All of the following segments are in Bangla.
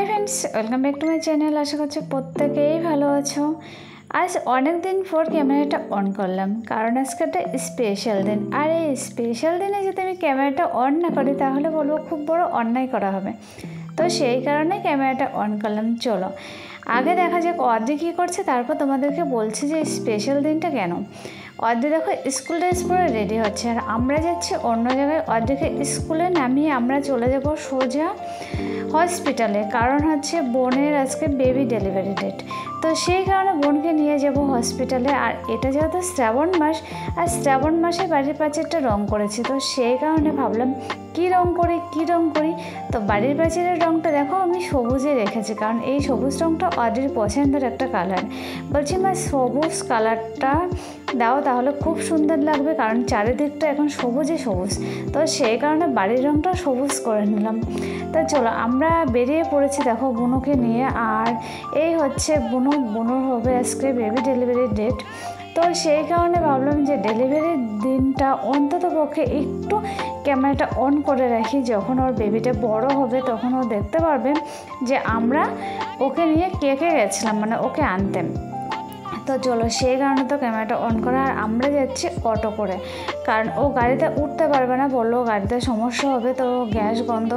Friends welcome back to my channel. आशा करছি প্রত্যেকেই ভালো আছো। আজ অনেক দিন পর ক্যামেরাটা অন করলাম, কারণ আজকে একটা স্পেশাল দিন। আর এই স্পেশাল দিনে যদি আমি ক্যামেরাটা অন না করি তাহলে বলবো খুব বড় অন্যায় করা হবে। তো সেই কারণে ক্যামেরাটা অন করলাম। চলো আগে দেখা যাক অদ্রি কী করছে, তারপর তোমাদেরকে বলছি যে স্পেশাল দিনটা কেন। অদ্রি দেখো স্কুল ড্রেস পরে রেডি হচ্ছে, আর আমরা যাচ্ছি অন্য জায়গায়। অদ্রিকে স্কুলে নামিয়ে আমরা চলে যাব সোজা হসপিটালে, কারণ হচ্ছে বোনের আজকে বেবি ডেলিভারি ডেট। তো সেই কারণে বোনকে নিয়ে যাব হসপিটালে। আর এটা যেহেতু শ্রাবণ মাস, আর শ্রাবণ মাসে বাড়ির প্রাচীরটা রং করেছি, তো সেই কারণে ভাবলাম কী রং করি। তো বাড়ির প্রাচীরের রংটা দেখো আমি সবুজে রেখেছি, কারণ এই সবুজ রংটা অদ্রির পছন্দের একটা কালার। বলছি মা সবুজ কালারটা দাও, তাহলে খুব সুন্দর লাগবে, কারণ চারিদিকটা এখন সবুজে সবুজ। তো সেই কারণে বাড়ির রংটা সবুজ করে নিলাম। তো চলো আমরা বেরিয়ে পড়েছি দেখো বুনুকে নিয়ে। আর এই হচ্ছে বুনুর হবে আজকে বেবি ডেলিভারি ডেট। তো সেই কারণে ভাবলাম যে ডেলিভারির দিনটা অন্তত পক্ষে একটু ক্যামেরাটা অন করে রাখি। যখন ওর বেবিটা বড় হবে তখন ও দেখতে পারবে যে আমরা ওকে নিয়ে কে গেছিলাম, মানে ওকে আনতে। তো চলো সেই কারণে তো ক্যামেরাটা অন করা। আর আমরা যাচ্ছি অটো করে, কারণ ও গাড়িতে উঠতে পারবে না, বললো গাড়িতে সমস্যা হবে, তো গ্যাস গন্ধ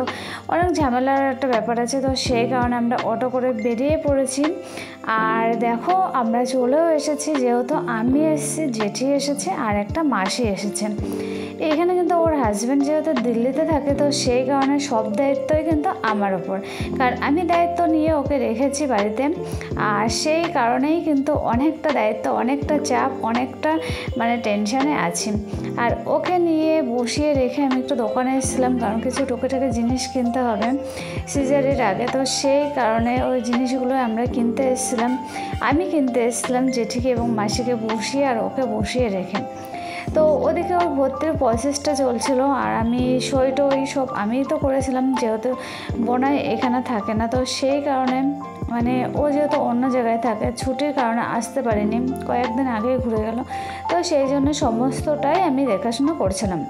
অনেক ঝামেলার একটা ব্যাপার আছে। তো সেই কারণে আমরা অটো করে বেরিয়ে পড়েছি। আর দেখো আমরা চলেও এসেছি, যেহেতু আমি এসেছি, জেঠি এসেছে, আর একটা মাসি এসেছে। এখানে কিন্তু ওর হাজব্যান্ড যেহেতু দিল্লিতে থাকে, তো সেই কারণে সব দায়িত্বই কিন্তু আমার ওপর, কারণ আমি দায়িত্ব নিয়ে ওকে রেখেছি বাড়িতে। আর সেই কারণেই কিন্তু অনেকটা দায়িত্ব, অনেকটা চাপ, অনেকটা মানে টেনশানে আছি। আর ওকে নিয়ে বসিয়ে রেখে আমি একটু দোকানে এসেছিলাম, কারণ কিছু টুকিটাকি জিনিস কিনতে হবে সিজারের আগে। তো সেই কারণে ওই জিনিসগুলো আমরা কিনতে এসেছিলাম, আমি কিনতে এসেছিলাম জেঠিকে এবং মাসিকে বসিয়ে আর ওকে বসিয়ে রেখে। তো ওদিকে ওর ভর্তির প্রসেসটা চলছিল, আর আমি সই সব আমিই তো করেছিলাম, যেহেতু বোনাই এখানে থাকে না। তো সেই কারণে মানে ও যেহেতু অন্য জায়গায় থাকে, ছুটির কারণে আসতে পারিনি, কয়েকদিন আগেই ঘুরে গেল। তো সেই জন্য সমস্তটাই আমি দেখাশোনা করছিলাম।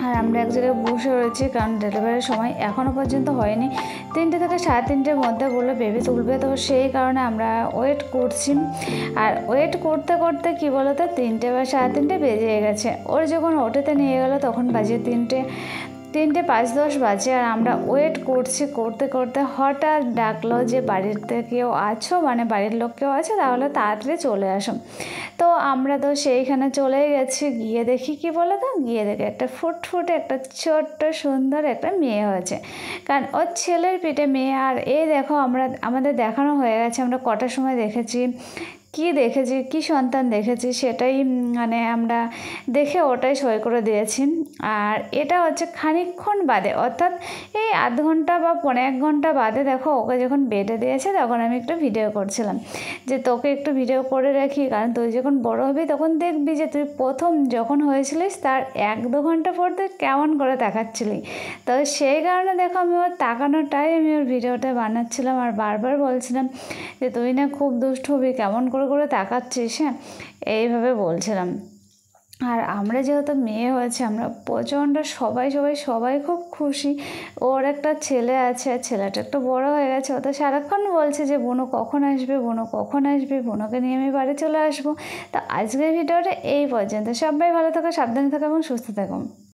আর আমরা এক জায়গায় বসে রয়েছি, কারণ ডেলিভারির সময় এখনও পর্যন্ত হয়নি। 3টে থেকে 3:30-র মধ্যে বললো বেবি তুলবে। তো সেই কারণে আমরা ওয়েট করছি। আর ওয়েট করতে করতে কী বলো তো 3টে বা 3:30 বেজে গেছে। ওর যখন ওটিতে নিয়ে গেলো তখন বাজে 3টে 5:10 বাজে। আর আমরা ওয়েট করতে করতে হঠাৎ ডাকলো যে বাড়িতে কেউ আছো, মানে বাড়ির লোক কেউ আছে, তাহলে তাড়াতাড়ি চলে আসো। তো আমরা তো সেইখানে চলেই গেছি। গিয়ে দেখি কি বলো তো, গিয়ে দেখি একটা ফুটফুটে একটা ছোট্ট সুন্দর একটা মেয়ে হয়েছে, কারণ ওর ছেলের পেটে মেয়ে। আর এই দেখো আমাদের দেখানো হয়ে গেছে, আমরা কটার সময় দেখেছি, কি সন্তান দেখেছি সেটাই মানে আমরা দেখে ওটাই সই করে দিয়েছি। আর এটা হচ্ছে খানিকক্ষণ বাদে, অর্থাৎ এই আধ ঘন্টা বা 1.5 ঘন্টা বাদে দেখো ওকে যখন বেডে দিয়েছে, তখন আমি একটু ভিডিও করছিলাম যে তোকে একটু ভিডিও করে রাখি, কারণ তুই যখন বড় হবি তখন দেখবি যে তুই প্রথম যখন হয়েছিলিস তার 1-2 ঘন্টা পর তুই কেমন করে তাকাচ্ছিলি। তো সেই কারণে দেখো আমি ওর তাকানোটাই আমি ওর ভিডিওটা বানাচ্ছিলাম, আর বারবার বলছিলাম যে তুই না খুব দুষ্ট হবি, কেমন করে তাকাচ্ছিস, হ্যাঁ এইভাবে বলছিলাম। আর আমরা যেহেতু মেয়ে হয়েছে, আমরা প্রচণ্ড সবাই খুব খুশি। ওর একটা ছেলে আছে, ছেলেটা একটু বড় হয়ে গেছে। ও তো সারাক্ষণ বলছে যে বোনু কখন আসবে, বোনুকে নিয়ে আমি বাড়ি চলে আসবো। তো আজকের ভিডিওটা এই পর্যন্ত। সবাই ভালো থাকো, সাবধানে থাকো এবং সুস্থ থাকো।